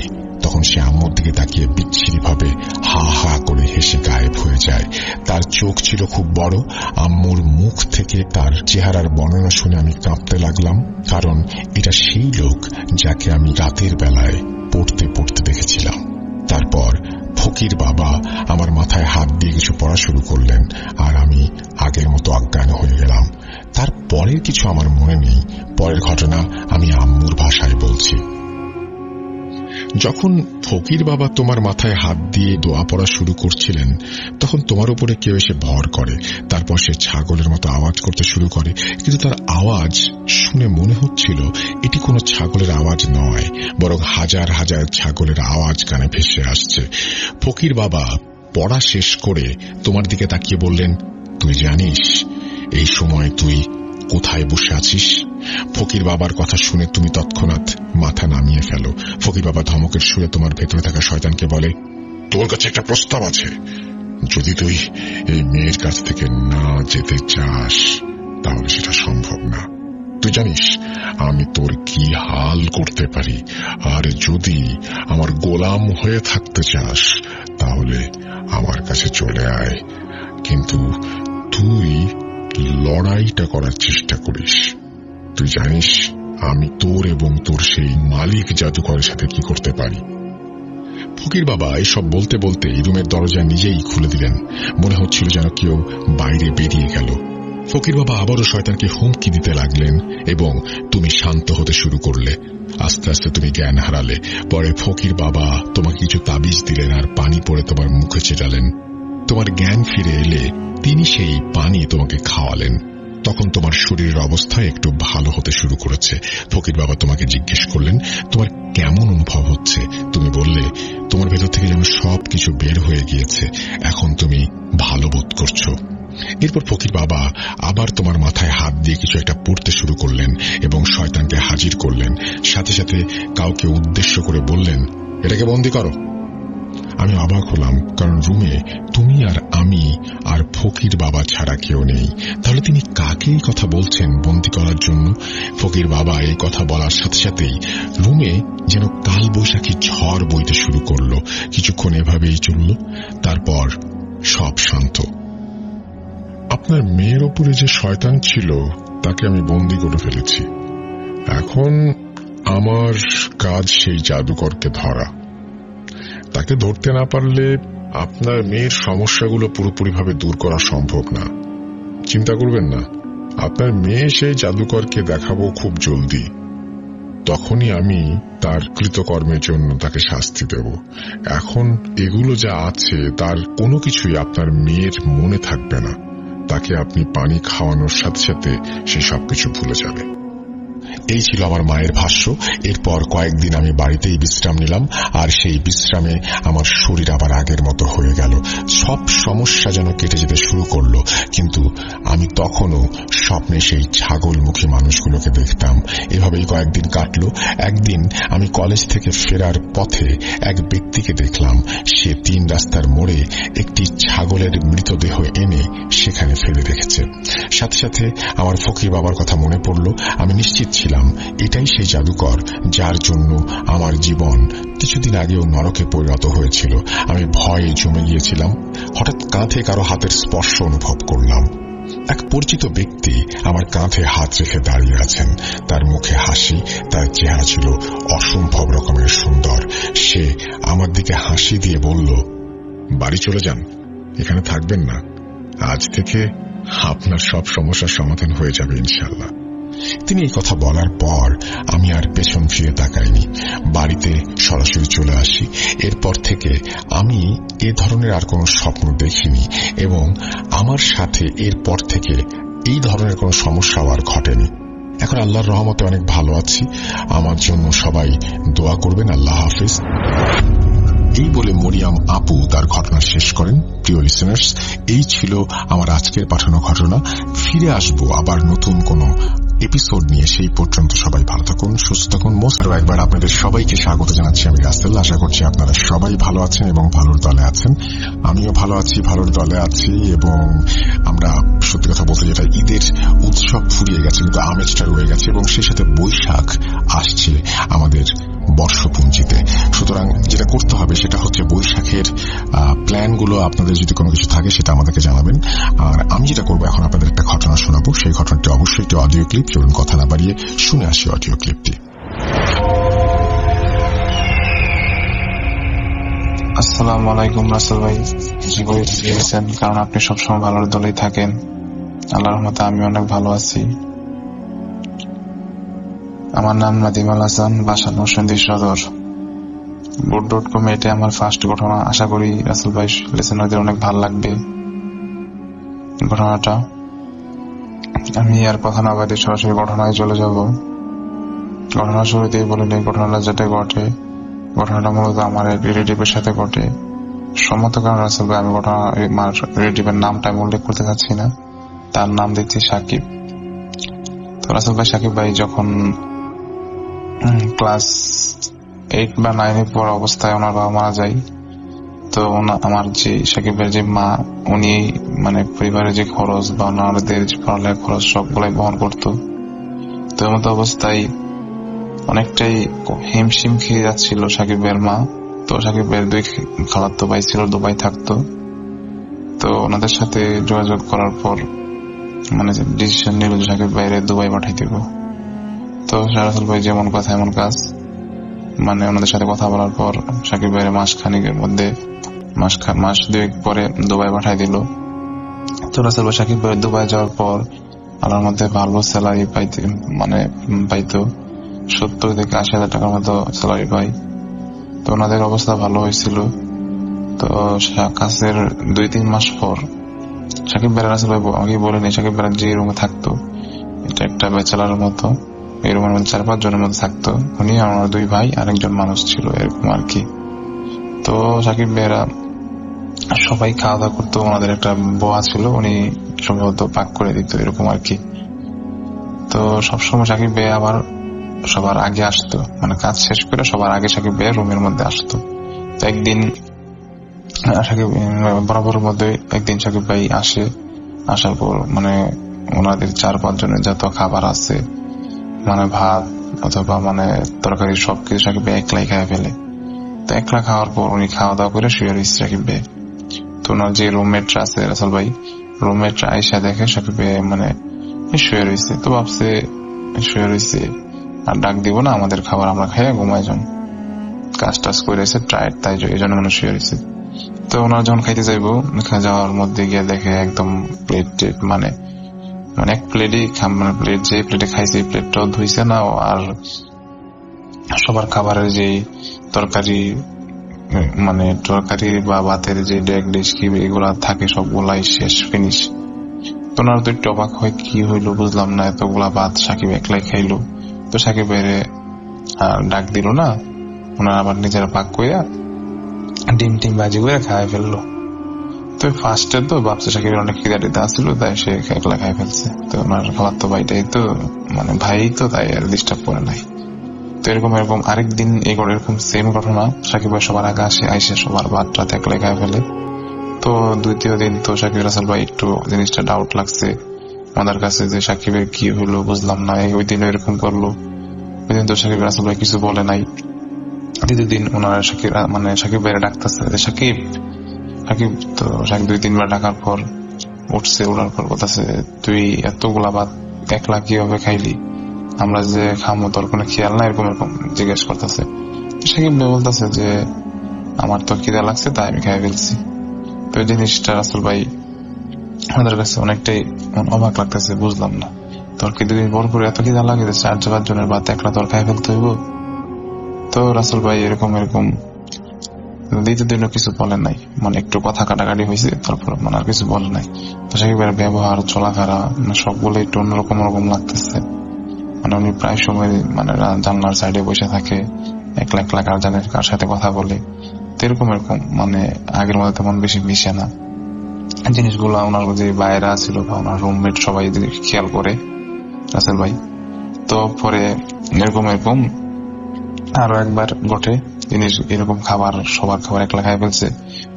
তখন সে আম্মুর দিকে তাকিয়ে বিচ্ছিরিভাবে হা হা করে হেসে গায়েব হয়ে যায়। তার চোখ ছিল খুব বড়। আম্মুর মুখ থেকে তার চেহারার বর্ণনা শুনে আমি কাঁপতে লাগলাম, কারণ এটা সেই লোক যাকে আমি রাতের বেলায় পড়তে পড়তে দেখেছিলাম। তারপর ফকির বাবা আমার মাথায় হাত দিয়ে কিছু পড়া শুরু করলেন আর আমি আগের মতো অজ্ঞান হয়ে গেলাম। তার পরের কিছু আমার মনে নেই। পরের ঘটনা আমি আম্মুর ভাষায় বলছি। যখন ফকির বাবা তোমার মাথায় হাত দিয়ে দোয়া পড়া শুরু করছিলেন তখন তোমার উপরে কেউ এসে ভর করে, তারপর সে ছাগলের মতো আওয়াজ করতে শুরু করে, কিন্তু তার আওয়াজ শুনে মনে হচ্ছিল এটি কোনো ছাগলের আওয়াজ নয়, বরং হাজার হাজার ছাগলের আওয়াজ কানে ভেসে আসছে। ফকির বাবা পড়া শেষ করে তোমার দিকে তাকিয়ে বললেন, তুই জানিস এই সময় তুই কোথায় বসে আছিস? ফকির বাবার কথা শুনে তুমি তৎক্ষণাৎ মাথা নামিয়ে ফেলো। ফকির বাবা ধমকের সুরে তোমার ভেতরে থাকা শয়তানকে বলে, তোর কাছে একটা প্রস্তাব আছে। যদি তুই এই মেয়ের কাছ থেকে না যেতে চাস তাহলে সেটা সম্ভব না। তুই জানিস আমি তোর কি হাল করতে পারি, আর যদি আমার গোলাম হয়ে থাকতে চাস তাহলে আমার কাছে চলে আয়, কিন্তু তুই লড়াইটা করার চেষ্টা করিস। তুই জানিস আমি তোর এবং তোর সেই মালিক জাদুকরের সাথে কি করতে পারি। ফকির বাবা এসব বলতে বলতে রুমের দরজা নিজেই খুলে দিলেন। মনে হচ্ছিল যেন কেউ বাইরে বেরিয়ে গেল। ফকির বাবা আবারও শয়তানকে হুমকি দিতে লাগলেন এবং তুমি শান্ত হতে শুরু করলে। আস্তে আস্তে তুমি জ্ঞান হারালে। পরে ফকির বাবা তোমাকে কিছু তাবিজ দিলেন আর পানি পড়ে তোমার মুখে ছিটালেন। তোমার জ্ঞান ফিরে এলে তিনি সেই পানি তোমাকে খাওয়ালেন। তখন তোমার শরীরের অবস্থা একটু ভালো হতে শুরু করেছে। ফকির বাবা তোমাকে জিজ্ঞেস করলেন, তোমার কেমন অনুভব হচ্ছে? তুমি বললে, তোমার ভেতর থেকে যেন সবকিছু বের হয়ে গিয়েছে, এখন তুমি ভালো বোধ করছো। এরপর ফকির বাবা আবার তোমার মাথায় হাত দিয়ে কিছু একটা পড়তে শুরু করলেন এবং শয়তানকে হাজির করলেন। সাথে সাথে কাউকে উদ্দেশ্য করে বললেন, এটাকে বন্দী করো। আমি অবাক হলাম, কারণ রুমে তুমি আর আমি আর ফকির বাবা ছাড়া কেউ নেই। তাহলে তিনি কাকে এই কথা বলছেন বন্দী করার জন্য? ফকির বাবা এই কথা বলার সাথে সাথেই রুমে যেন কাল বৈশাখী ঝড় বইতে শুরু করলো। কিছুক্ষণ এভাবেই চলল, তারপর সব শান্ত। আপনার মেয়ের ওপরে যে শয়তান ছিল তাকে আমি বন্দী করে ফেলেছি। এখন আমার কাজ সেই জাদুকরকে ধরা। তাকে ধরতে না পারলে আপনার মেয়ের সমস্যাগুলো পুরোপুরিভাবে দূর করা সম্ভব না। চিন্তা করবেন না, আপনার মেয়ে সেই জাদুকরকে দেখাবো খুব জলদি। তখনই আমি তার কৃতকর্মের জন্য তাকে শাস্তি দেব। এখন এগুলো যা আছে তার কোনো কিছুই আপনার মেয়ের মনে থাকবে না। তাকে আপনি পানি খাওয়ানোর সাথে সাথে সে সবকিছু ভুলে যাবে। এই ছিল আমার মায়ের ভাষ্য। এরপর কয়েকদিন আমি বাড়িতেই বিশ্রাম নিলাম, আর সেই বিশ্রামে আমার শরীর আবার আগের মতো হয়ে গেল। সব সমস্যা যেন কেটে যেতে শুরু করলো, কিন্তু আমি তখনও স্বপ্নে সেই ছাগলমুখী মানুষগুলোকে দেখতাম। এভাবেই কয়েকদিন কাটলো। একদিন আমি কলেজ থেকে ফেরার পথে এক ব্যক্তিকে দেখলাম। সে 3 রাস্তার মোড়ে একটি ছাগলের মৃতদেহ এনে সেখানে ফেলে রেখেছে। সাথে সাথে আমার ফকির বাবার কথা মনে পড়ল। আমি নিশ্চিত ছিলাম এটাই সেই জাদুকর যার জন্য আমার জীবন কিছুদিন আগেও নরকে পরিণত হয়েছিল। আমি ভয়ে জমে গিয়েছিলাম। হঠাৎ কাঁধে কারো হাতের স্পর্শ অনুভব করলাম। এক পরিচিত ব্যক্তি আমার কাঁধে হাত রেখে দাঁড়িয়ে আছেন। তার মুখে হাসি, তার চেহারা ছিল অসম্ভব রকমের সুন্দর। সে আমার দিকে হাসি দিয়ে বলল, বাড়ি চলে যান, এখানে থাকবেন না। আজ থেকে আপনার সব সমস্যার সমাধান হয়ে যাবে ইনশাআল্লাহ। তিনি এই কথা বলার পর আমি আর পেছন ফিরে তাকাইনি, বাড়িতে সরাসরি চলে আসি। এরপর থেকে আমি এ ধরনের আর কোনো স্বপ্ন দেখিনি এবং আমার সাথে এরপর থেকে এই ধরনের কোনো সমস্যা আর ঘটেনি। এখন আল্লাহর রহমতে অনেক ভালো আছি। আমার জন্য সবাই দোয়া করবেন। আল্লাহ হাফেজ। এই বলে মরিয়াম আপু তার ঘটনা শেষ করেন। প্রিয় লিসেনার্স, এই ছিল আমার আজকের পাঠানো ঘটনা। ফিরে আসবো আবার নতুন কোনো এপিসোড নিয়ে। সেই পর্যন্ত সবাই ভালো থাকুন, সুস্থ থাকুন। আরো একবার আপনাদের সবাইকে স্বাগত জানাচ্ছি। আমি রাসেল। আশা করছি আপনারা সবাই ভালো আছেন এবং ভালোর দলে আছেন। আমিও ভালো আছি, ভালোর দলে আছি। এবং আমরা সত্যি কথা বলতে যেটা ঈদের উৎসব ফুরিয়ে গেছে, কিন্তু আমেজটা রয়ে গেছে এবং সেই সাথে বৈশাখ আসছে আমাদের বর্ষপঞ্জিতে। সুতরাং যেটা করতে হবে সেটা হচ্ছে বৈশাখের প্ল্যানগুলো আপনাদের যদি কোনো কিছু থাকে সেটা আমাদেরকে জানাবেন। আর আমি যেটা করবো, এখন আপনাদের একটা ঘটনা শোনাবো। সেই ঘটনাটি অবশ্যই একটি অডিও ক্লিপ। চলুন কথা না বাড়িয়ে শুনে আসি অডিও ক্লিপটি। আসসালামু আলাইকুম রাসেল ভাই, জি বলেছেন, কারণ আপনি সবসময় ভালোর দলেই থাকেন। আল্লাহর রহমতে আমি অনেক ভালো আছি। আমার নাম নাদিম আল হাসান, বাসা নরসিংদী সদর। board.com এটা আমার ফার্স্ট ঘটনা। আশা করি রাসেল ভাই লিসেনারদের অনেক ভালো লাগবে ঘটনাটা। আমি আর কথা না বাদে সরাসরি ঘটনায় চলে যাব। ঘটনা শুরুতেই বলে নেই, ঘটনাটা যেটা ঘটে, ঘটনাটা মূলত আমার এক রিলেটিভের সাথে ঘটে। সম্মত কারণ রাসেল ভাই আমি ঘটনা আমার রিলেটিভের নামটা আমি উল্লেখ করতে চাচ্ছি না, তার নাম দিচ্ছি সাকিব। তো রাসেল ভাই সাকিব ভাই যখন ক্লাস 8 বা 9 পড়া অবস্থায় ওনার বাবা মারা যায়। তো আমার যে সাকিবের যে মা, উনি মানে পরিবারের যে খরচ বা ওনাদের যে পড়ালেখার খরচ সবগুলাই বহন করতো। তো এমন অবস্থায় অনেকটাই হিমশিম খেয়ে যাচ্ছিল সাকিবের মা। তো সাকিবের 2 খালাতো ভাই ছিল, দুবাই থাকতো। তো ওনাদের সাথে যোগাযোগ করার পর মানে ডিসিশন নিল যে সাকিব ভাইরে দুবাই পাঠাই দিব। তো রাসেল ভাই যেমন কথা এমন কাজ, মানে ওনাদের সাথে কথা বলার পর সাকিব ভাইয়ের মাস 2 পরে দুবাই পাঠাই দিল। তো রাসেল ভাই সাকিব ভাই দুবাই যাওয়ার পর আমার মধ্যে ভালো স্যালারি পাইতো 70 থেকে 80,000 টাকার মতো স্যালারি পাই। তো ওনাদের অবস্থা ভালো হয়েছিল। তো কাছের 2-3 মাস পর সাকিব ভাই রাসেল ভাই আমাকে বলেনি, সাকিব ভাই যে রুমে থাকতো এটা একটা ব্যাচেলার মতো, এই রুমের মধ্যে 4-5 জনের মধ্যে থাকতো। উনি আমার 2 ভাই আর একজন মানুষ ছিল, এরকম আর কি। তো সাকিব ভাইরা সবাই খাওয়া দাওয়া করতো, ওনাদের একটা বোয়া ছিল, উনি সম্ভবত পাক করে দিত, এরকম আর কি। তো সবসময় সাকিব ভাই আবার সবার আগে আসতো, মানে কাজ শেষ করে সবার আগে সাকিব ভাই রুমের মধ্যে আসতো। তো একদিন বরাবরের মধ্যে একদিন সাকিব ভাই আসার পর মানে ওনাদের 4-5 জনের যত খাবার আছে, মানে ভাত অথবা মানে তরকারি সবকিছু সাকিব ভাই একলাই খাই ফেলে। তো একলা খাওয়ার পর উনি খাওয়া দাওয়া করে শুয়ে রয়েছে সাকিব ভাই। তো ওনার যে রুমমেটরা আছে রাসেল ভাই, রুমমেটরা আইসা দেখে সাকিব ভাই মানে শুয়ে রয়েছে। তো ভাবছে শুয়ে রয়েছে আর ডাক দিব না, আমাদের খাবার আমরা খাইয়া ঘুমাই যান, কাজ টাজ করে এসে টায়ার্ড, তাই এই জন্য মানে শুয়ে রয়েছে। তো ওনারা যখন খাইতে যাইবো, যাওয়ার মধ্যে গিয়ে দেখে একদম প্লেট মানে এক প্লেটই মানে প্লেট যে প্লেটে খাইছে এই প্লেটটাও ধুইছে না, আর সবার খাবারের যে তরকারি মানে তরকারি বা ভাতের যে ডেক ডিশ কি এগুলা থাকে সবগুলাই শেষ, ফিনিশ। তো ওনারা তো একটু অবাক হয়, কি হইলো বুঝলাম না, এতগুলা ভাত সাকিব একলাই খাইলো। তো সাকিব বাইরে ডাক দিল না, ওনারা আবার নিজেরা পাক কইরা ডিম ভাজি করে খাই ফেললো। তো ফার্স্টে তো ভাবছে সাকিবের অনেক খিদা টিদা আসছিল, তাই সে একলা খাই ফেলছে। তো ওনার খাবার তো ভাইটাই তো মানে ভাই তো, তাই আর ডিস্টার্ব করে নাই। তো এরকম আরেকদিন এরকম সেম ঘটনা, সাকিব ভাই সবার আগে আইসে সবার ভাতটা একলা খাই ফেলে। তো দ্বিতীয় দিন তো সাকিব রাসেল ভাই একটু জিনিসটা ডাউট লাগছে আমাদের কাছে যে সাকিবের কি হইলো বুঝলাম না, ওই দিন এরকম করলো। ওই দিন তো সাকিব রাসেল ভাই কিছু বলে নাই। দ্বিতীয় দিন ওনারা সাকিব ভাইয়ের ডাকতেছে যে সাকিব। তো সাকিব 2-3 বার ডাকার পর উঠছে, ওঠার পর বলতেছে তুই এতগুলা ভাত একলা কিভাবে খাইলি, আমরা যে খামো তোর কোনো খেয়াল না, এরকম জিজ্ঞেস করতেছে। সাকিব ভাই বলতেছে যে আমার তো খিদা লাগছে তাই আমি খাই ফেলছি। তো এই জিনিসটা রাসেল ভাই আমাদের কাছে অনেকটাই অবাক লাগতেছে, বুঝলাম না তোর কি 2 দিন পর এত খিদা লাগে যে 4-5 জনের ভাত একলা তোর খাই ফেলতে হইব। তো রাসেল ভাই এরকম দ্বিতীয় দিনও কিছু বলে নাই, মানে একটু কথা কাটাকাটি হয়েছে, তারপর মানে আর কিছু বলে নাই। তো সাকিবের ব্যবহার চলাফেরা সবগুলো একটু অন্যরকম লাগতেছে। মানে উনি প্রায় সময় মানে জানলার সাইডে বসে থাকে, একলা কার জানে কার সাথে কথা বলে। তো এরকম মানে আগের মধ্যে তেমন বেশি মিশে না জিনিসগুলো। ওনার যে বাইরা ছিল বা ওনার রুমমেট সবাই খেয়াল করে রাসেল ভাই। তো পরে এরকম আরো একবার ঘটে জিনিস, এরকম সবার খাবার একলা খাই ফেলছে।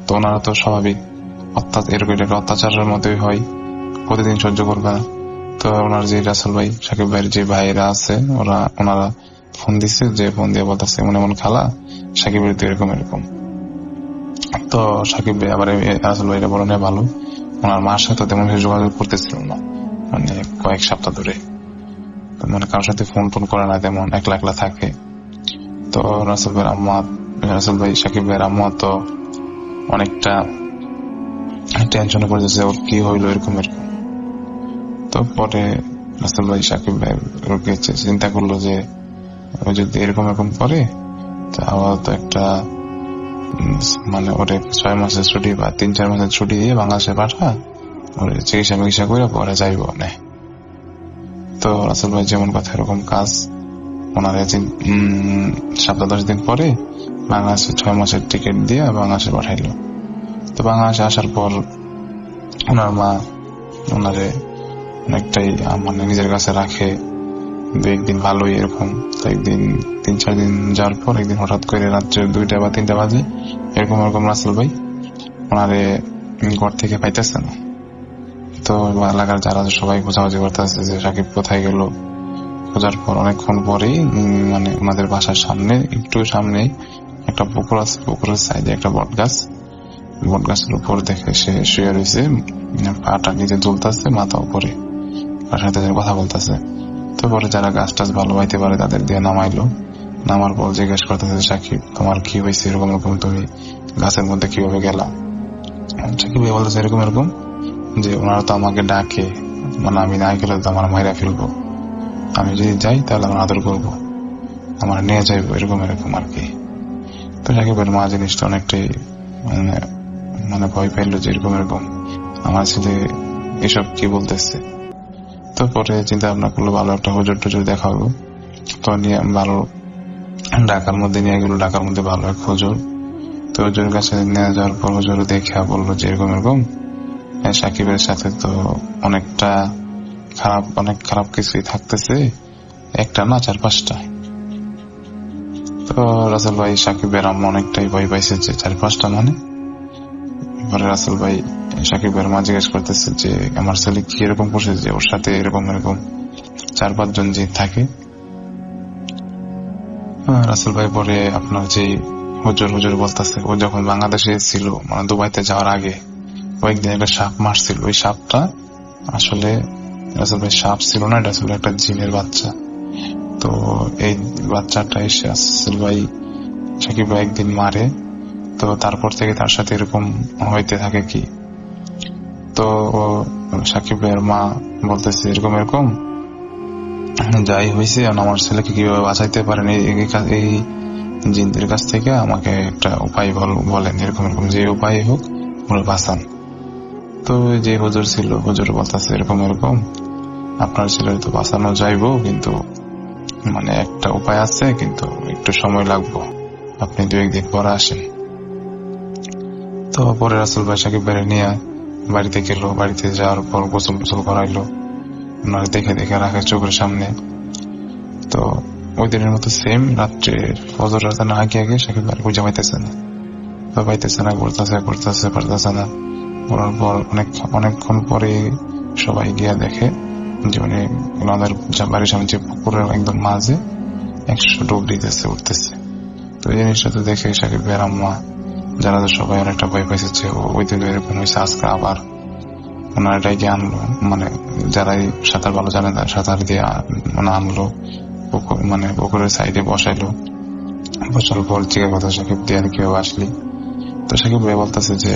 তো ওনারা তো স্বাভাবিক এরকম অত্যাচারের মতোই হয়, প্রতিদিন সহ্য করবে না। তো ওনার যে রাসেল ভাই সাকিব ভাইয়ের যে ভাইরা আছে ওনারা ফোন দিচ্ছে, যে ফোন দিয়ে বলতেছে এমন খালা সাকিবের তো এরকম। তো সাকিব ভাই আবার রাসেল ভাইরা বলেন ভালো, ওনার মার সাথে তেমন যোগাযোগ করতেছিল না, মানে কয়েক সপ্তাহ ধরে মানে কারোর সাথে ফোন করে না, তেমন একলা থাকে। তো রাসেল ভাই সাকিব ভাইয়ের আম্মা তো অনেকটা টেনশনে পড়েছে ওর কি হইলো এরকম। তো পরে রাসেল ভাই সাকিব ভাই চিন্তা করলো যে ও যদি এরকম করে আপাতত একটা মানে ওরে 6 মাসের ছুটি বা 3-4 মাসের ছুটি দিয়ে বাংলাদেশে পাঠা, ওরে চিকিৎসা করে পরে যাইব না। তো রাসেল ভাই যেমন কথা এরকম কাজ। ওনার 7-10 দিন পরে বাংলাদেশে 6 মাসের টিকিট দিয়ে বাংলাদেশে পাঠাইলো। তো বাংলাদেশে আসার পর ওনার মা ওনারে অনেকটাই মানে নিজের কাছে রাখে। 2-1 দিন ভালোই এরকম। তো একদিন 3-4 দিন যাওয়ার পর একদিন হঠাৎ করে রাত্রে 2টা বা 3টা বাজে এরকম রাসেল ভাই ওনারে ঘর থেকে পাইতেছে না। তো এলাকার যারা সবাই খোঁজাখুঁজি করতেছে যে সাকিব কোথায় গেল। খোঁজার পর অনেকক্ষণ পরেই মানে ওনাদের বাসার সামনে একটু সামনে একটা পুকুর আছে, পুকুরের সাইডে একটা বট গাছের উপর দেখে সে শুয়ে রয়েছে, পাটা নিচে ঝুলতেছে, মাথা উপরে, তার সাথে কথা বলতেছে। তো পরে যারা গাছ টাছ ভালো পাইতে পারে তাদের দিয়ে নামাইলো। নামার পর জিজ্ঞেস করতেছে সাকিব তোমার কি হয়েছে, এরকম এরকম তুমি গাছের মধ্যে কিভাবে গেলা। সাকিব বলতেছে এরকম এরকম যে ওনারা তো আমাকে ডাকে, মানে আমি না গেলে তো আমার মাইরা ফেলবো, আমি যদি যাই তাহলে আমার আদর করবো, আমার নিয়ে যাইবো, এরকম এরকম আর কি। তো সাকিবের মা জিনিসটা অনেকটাই মানে ভয় পাইলো যে এরকম এরকম আমার ছেলে এসব কি বলতেছে। তো পরে চিন্তা ভাবনা করলো ভালো একটা হুজুর টুজুর দেখাবো। তো নিয়ে ভালো ঢাকার মধ্যে নিয়ে গেলো, ঢাকার মধ্যে ভালো এক হুজুর। তো হুজুর কাছে নিয়ে যাওয়ার পর হুজুর দেখে বললো যে এরকম এরকম সাকিবের সাথে তো অনেক খারাপ কিছুই থাকতেছে, একটা না 4-5টা। তো রাসেল ভাই সাকিবের আম্মা অনেকটাই ভয় পাইছে যে 4-5টা মানে। পরে রাসেল ভাই সাকিবের মা জিজ্ঞেস করতেছে যে আমার ছেলে কি এরকম করছে যে ওর সাথে এরকম এরকম 4-5 জন যে থাকে। রাসেল ভাই পরে আপনার যে হুজুর বলতেছে ও যখন বাংলাদেশে ছিল মানে দুবাইতে যাওয়ার আগে কয়েকদিন একটা সাপ মারছিল। ওই সাপটা আসলে রাসেল ভাই সাপ ছিল না, এটা ছিল একটা জিনের বাচ্চা। তো এই বাচ্চাটা এসে রাসেল ভাই সাকিব ভাই একদিন মারে। তো তারপর থেকে তার সাথে এরকম হইতে থাকে কি। তো সাকিব ভাইয়ের মা বলতেছে এরকম এরকম যাই হয়েছে আমার ছেলেকে কিভাবে বাঁচাইতে পারেন এই জিনদের কাছ থেকে আমাকে একটা উপায় বলেন, এরকম এরকম যে উপায় হোক ওরা বাঁচান। তো যে হুজুর ছিল হুজুর বলতেছে এরকম এরকম আপনার ছেলের তো বাঁচানো যাইবো, কিন্তু মানে একটা উপায় আছে, কিন্তু একটু সময় লাগবে, আপনি 2-1 দিন পরে আসেন। তো পরে রাসেল ভাই সাকিব ভাই নিয়ে বাড়িতে গেল। বাড়িতে যাওয়ার পর গোসল করাইলো, ওনারা দেখে রাখে চোখের সামনে। তো ওই দিনের মতো সেম রাত্রে ফজর রাজানো আগে সাকিব ভাই খুঁজে পাইতেছে না, করতেছে না। করার পর অনেকক্ষণ পরে সবাই গিয়া দেখে যে উনি ওনাদের বাড়ির সামনে যে পুকুরের একদম মাঝে 100 ডুব দিতেছে, উঠতেছে। তো এই জিনিসটা তো দেখে সাকিব ভাইয়ের আম্মা যারা সবাই অনেকটা ভয় পাইছে। ওই দিন এরকম হয়েছে, আজকে আবার ওনারা এটাকে আনলো, মানে যারাই সাঁতার ভালো জানে তারা সাঁতার দিয়ে মানে আনলো, মানে পুকুরের সাইডে বসাইলো। বসার পর জিজ্ঞাসা কথা সাকিব দিয়ে আর কেউ আসলি। তো সাকিব ভাই বলতেছে যে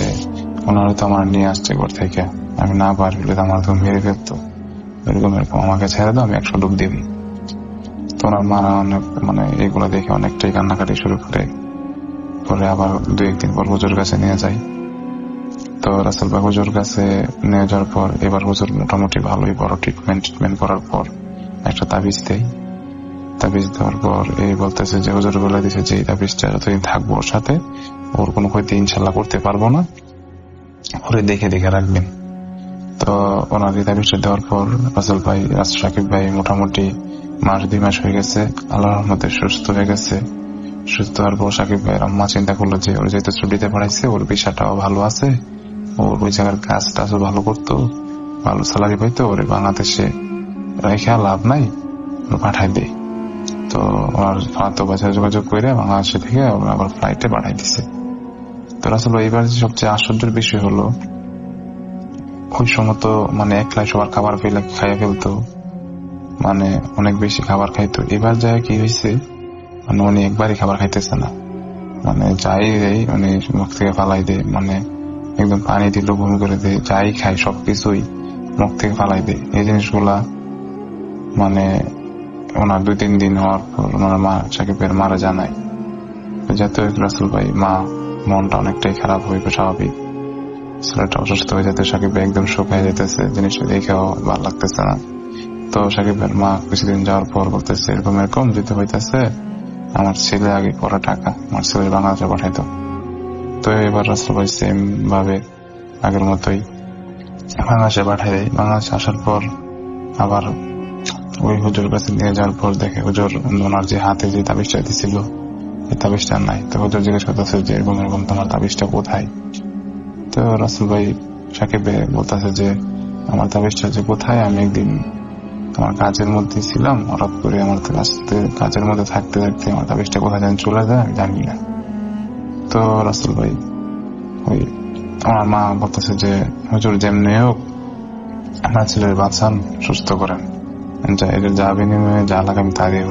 ওনারা তো আমার নিয়ে আসছে ঘর থেকে, আমি না পারলে তো আমার তো মেরে ফেলতো, এরকম এরকম আমাকে ছেড়ে দাও, আমি 100 ডুব দিব। তো ওনার মা অনেক মানে এগুলো দেখে অনেকটাই কান্নাকাটি শুরু করে। পরে আবার 2-1 দিন পর হুজুর কাছে নিয়ে যায়। তো রাসেল ভাই হুজুর কাছে নিয়ে যাওয়ার পর এবার হুজুর মোটামুটি ভালোই বড় ট্রিটমেন্ট করার পর একটা তাবিজ দেওয়ার পর এই বলতেছে যে হুজুর বলে দিছে যে এই তাবিজটা যতদিন থাকবো ওর সাথে ওর কোনো ক্ষতি ইনশাল্লাহ করতে পারবো না, ওরে দেখে রাখবেন। তো ওনার এই তাবিজটা দেওয়ার পর রাসেল ভাই সাকিব ভাই মোটামুটি 1-2 মাস হয়ে গেছে, আল্লাহর রহমতে সুস্থ হয়ে গেছে। সুস্থ হওয়ার পর সাকিব ভাইয়ের আম্মা চিন্তা করলো যে ওর যেহেতু ছুটিতে পড়াইছে, ওর পেশাটাও ভালো আছে, ওর ওই জায়গার কাজ টাজও ভালো করতো, ভালো স্যালারি পাইতো, ওর বাংলাদেশে রেখে লাভ নাই, পাঠাই দেয়। তো ওনার ফালাতো বাসায় যোগাযোগ করে বাংলাদেশে থেকে আবার ফ্লাইটে পাঠাই দিছে। তো রাসেল ভাই এবার সবচেয়ে আশ্চর্যের বিষয় হলো ওই সময় তো মানে একলাই সবার খাবার খাইয়া ফেলতো, মানে অনেক বেশি খাবার খাইতো। এবার যায় কি হয়েছে, মানে উনি একবারই খাবার খাইতেছে না, মানে যাই দেয় উনি মুখ থেকে ফালাই দেয়, মানে একদম পানি দিল বমি করে দেয়, যাই খায় সবকিছুই মুখ থেকে ফালাই দেয়। এই জিনিসগুলা মানে ওনার 2-3 দিন হওয়ার পর ওনার মা সাকিবের মারা জানায়। যাতে রাসেল ভাই মা মনটা অনেকটাই খারাপ হইবে, স্বাভাবিক। ছেলেটা অসুস্থ হয়ে যেতে সাকিব ভাই একদম শুকায় যেতেছে, জিনিসটা দেখেও ভালো লাগতেছে না। তো সাকিবের মা কিছুদিন যাওয়ার পর বলতেছে এরকম এরকম যেতে হইতেছে, আমার ছেলে আগে পড়া টাকা আমার ছেলে বাংলাদেশে পাঠাইতো। তো এবার রাসেল ভাই সেম ভাবে আগের মতোই বাংলাদেশে পাঠাই দেয়। বাংলাদেশে আসার পর আবার ওই হুজুর কাছে নিয়ে যাওয়ার পর দেখে হুজুর ওনার যে হাতে যে তাবিজটা দিছিল এই তাবিজটা নাই। তো হুজুর জিজ্ঞেস করতেছে যে এরকম এরকম তোমার তাবিজটা কোথায়? তো রাসেল ভাই সাকিব বলতেছে যে আমার তাবিজটা যে কোথায়, আমি একদিন আমার কাজের মধ্যে ছিলাম, হঠাৎ করে আমার কাজের মধ্যে থাকতে থাকতে আমার তাবিজটা কোথায় যেন চলে যায়, আমি জানি না। তো রাসেল ভাই ওই আমার মা বলতেছে যে হুজুর যেমনি হোক আমার ছেলের বাঁচান, সুস্থ করেন, যা বিনিময়ে যা লাগে আমি তা দিব।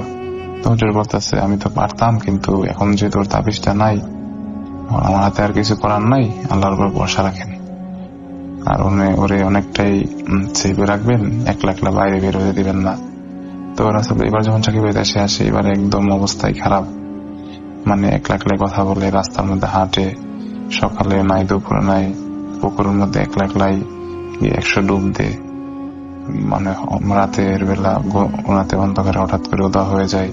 তো হুজুর বলতেছে আমি তো পারতাম, কিন্তু এখন যে তোর তাবিজটা নাই আমার হাতে আর কিছু করার নাই, আল্লাহর উপর ভরসা রাখেন। আর ওরে অনেকটাই সেভে রাখবেন, একলা একলা বাইরে বের হতে দিবেন না। তো রাসেল এবার যখন সাকিব ভাই দেশে আসে এবার একদম অবস্থায় খারাপ, মানে একলা একলাই কথা বলে, রাস্তার মধ্যে হাঁটে, সকালে নাই দুপুরে নাই, পুকুরের মধ্যে একলা একলাই 100 ডুব দে, মানে রাতের বেলা রাতে অন্ধকারে হঠাৎ করে উদা হয়ে যায়,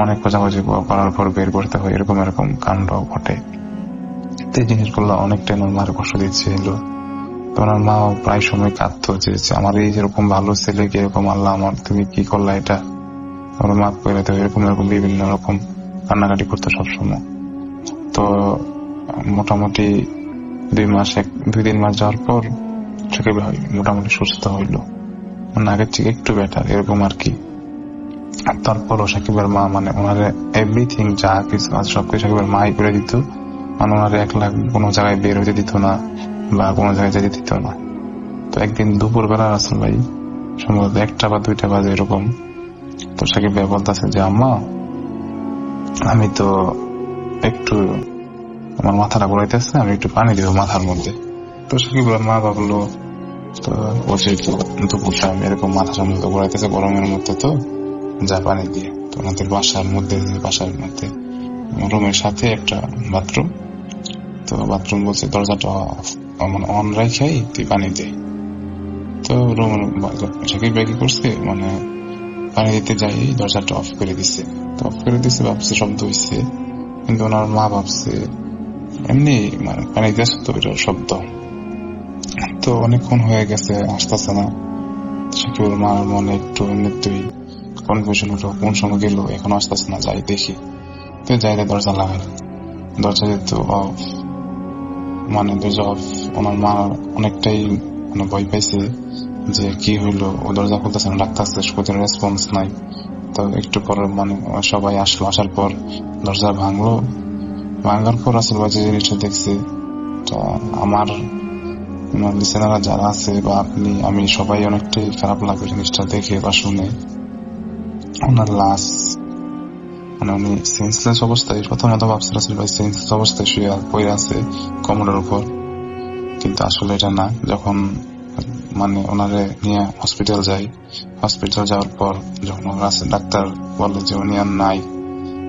অনেক খোঁজাখুঁজি করার পর বের করতে হয়, এরকম এরকম কাণ্ড ঘটে। এই জিনিসগুলো অনেকটাই আমার মার কষ্ট দিচ্ছিল। তো ওনার মা প্রায় সময় কাঁদতো যে আমার এই যেরকম ভালো ছেলেকে এরকম আল্লাহ আমার তুমি কি করলা, এটা আমার মাফ করে দেয়, এরকম এরকম বিভিন্ন রকম কান্নাকাটি করতো সবসময়। তো মোটামুটি 2-3 মাস যাওয়ার পর সাকিব ভাই মোটামুটি সুস্থ হইলো, মানে আগের থেকে একটু বেটার এরকম আর কি। তারপরও সাকিবের মা মানে ওনারে এভরিথিং যা কিছু আছে সবকিছু সাকিবের মাই করে দিত, মানে ওনারে একলা কোনো জায়গায় বের হতে দিত না বা কোনো জায়গায় যেতে দিত না। তো একদিন দুপুর বেলা রাসেল ভাই সম্ভবত 1টা বা 2টা বাজে এরকম, তো সাকিব ভাই বলতেছে যে আম্মা আমি তো একটু আমার মাথাটা ঘুরাইতেছে, আমি একটু পানি দিব মাথার মধ্যে। তো সাকিব ভাইয়ের মা ভাবলো তো ও যেহেতু দুপুর টাইম এরকম মাথা সম্ভবত ঘুরাইতেছে গরমের মধ্যে, তো যা পানি দিয়ে। তো ওনাদের বাসার মধ্যে রুমের সাথে একটা বাথরুম, তো বাথরুম বলছে দরজাটা মানে অন রাখাই তুই পানি দে। তো রুমের সাকিব ভাই কি করছে, মানে পানি দিতে যাই দরজাটা অফ করে দিছে। তো অফ করে দিছে ভাবছে শব্দ হইছে, কিন্তু ওনার মা ভাবছে এমনি মানে পানি দিয়েছে তো এটার শব্দ। তো অনেকক্ষণ হয়ে গেছে আসতেছে না, সাকিবের মার মনে একটু এমনিতেই কনফিউশন হলো, কোন সময় গেল এখন আসতেছে না, যাই দেখি। তো যাইলে দরজা লাগাই, দরজা যেহেতু অফ, মানে দরজা অফ, ওনার মা অনেকটাই মানে ভয় পাইছে যে কি হইলো, ও দরজা খুলতেছে না, ডাকতেছে, কোনো রেসপন্স নাই। তো একটু পর মানে সবাই আসলো, আসার পর দরজা ভাঙার পর রাসেল ভাই যে জিনিসটা দেখছে, আমার লিসেনাররা যারা আছে বা আমি সবাই অনেকটাই খারাপ লাগবে জিনিসটা দেখে বা শুনে। ওনার লাশ মানে উনি সেন্সলেস অবস্থায়, প্রথমত ভাবছে রাসেল ভাই সেন্সলেস অবস্থায় শুয়ে পড়ে আছে কোমরের উপর, কিন্তু আসলে এটা না। যখন মানে ওনারে নিয়ে হসপিটাল যাওয়ার পর যখন ডাক্তার বলে যে উনি আর নাই,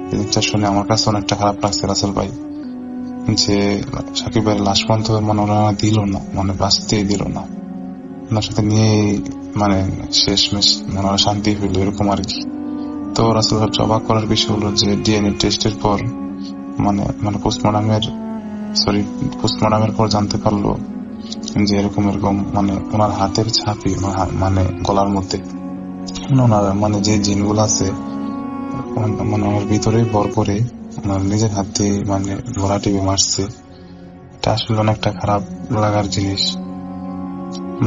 জিনিসটা শুনে আমার কাছে অনেকটা খারাপ লাগছে রাসেল ভাই, যে সাকিব ভাইয়ের লাশ পর্যন্ত মানে ওনারা দিল না, মানে বাঁচতেই দিল না, ওনার সাথে নিয়ে মানে শেষমেশ ওনারা শান্তি হইল এরকম আর কি। তো রাসেল ভাই অবাক করার বিষয় হলো যে ডিএনএ টেস্টের পর মানে পোস্টমর্টমের পর জানতে পারলো যে এরকম মানে ওনার হাতের ছাপই মানে গলার মধ্যে ওনার মানে যে জিনগুলো আছে মানে ওনার ভিতরে ভর করে ওনার নিজের হাতে মানে ঘোড়া টিপে মারছে। এটা আসলে অনেকটা খারাপ লাগার জিনিস।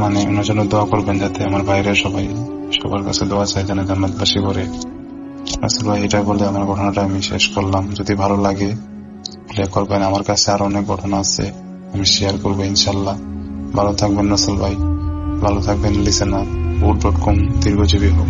মানে ওনার জন্য দোয়া করবেন, যাতে আমার বাইরে সবার কাছে দোয়া চাই যেন জান্নাতবাসী করে। আসলে ভাই এটা বলে আমার ঘটনাটা আমি শেষ করলাম। যদি ভালো লাগে প্লে করবেন, আমার কাছে আরো অনেক ঘটনা আছে, আমি শেয়ার করবো ইনশাল্লাহ। ভালো থাকবেন রাসেল ভাই, ভালো থাকবেন লিসেনার। wood.com দীর্ঘজীবী হোক।